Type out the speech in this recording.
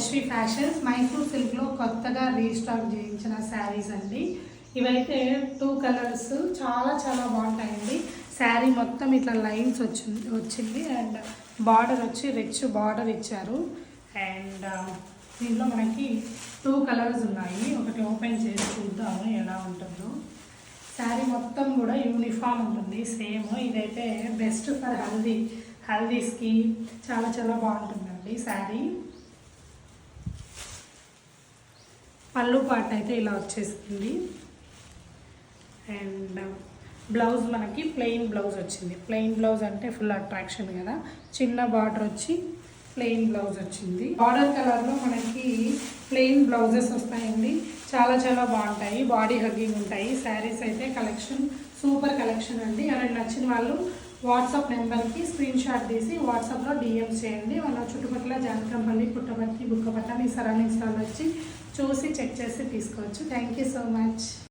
Yashvi fashions Mysore సిల్క్లో కొత్తగా restock చేయించిన శారీస్ అండి. ఇవైతే 2 కలర్స్ చాలా చాలా బాగుంటాయండి. శారీ మొత్తం ఇట్లా లైన్స్ వచ్చింది అండ్ బార్డర్ వచ్చి రిచ్ బార్డర్ ఇచ్చారు. అండ్ దీంట్లో మనకి 2 కలర్స్ ఉన్నాయి. ఒకటి ఓపెన్ చేసి చూద్దాము ఎలా ఉంటుందో. శారీ మొత్తం కూడా యూనిఫామ్ ఉంటుంది సేమ్. ఇదైతే బెస్ట్ ఫర్ హల్దీస్కి చాలా చాలా బాగుంటుందండి శారీ. పళ్ళు పార్ట్ అయితే ఇలా వచ్చేస్తుంది అండ్ బ్లౌజ్ మనకి ప్లెయిన్ బ్లౌజ్ వచ్చింది. ప్లెయిన్ బ్లౌజ్ అంటే ఫుల్ అట్రాక్షన్ కదా. చిన్న బార్డర్ వచ్చి ప్లెయిన్ బ్లౌజ్ వచ్చింది. బార్డర్ కలర్లో మనకి ప్లెయిన్ బ్లౌజెస్ వస్తాయండి. చాలా చాలా బాగుంటాయి, బాడీ హగ్గింగ్ ఉంటాయి. శారీస్ అయితే కలెక్షన్ సూపర్ కలెక్షన్ అండి. ఎవరైనా నచ్చిన వాళ్ళు వాట్సాప్ నెంబర్కి స్క్రీన్ షాట్ తీసి వాట్సాప్లో డిఎమ్స్ చేయండి. మన చుట్టుపక్కల జానకంపల్లి, పుట్టపర్తి, బుక్కపట్నం ఈ సరౌండింగ్స్లో వచ్చి చూసి చెక్ చేసి తీసుకోవచ్చు. Thank you so much.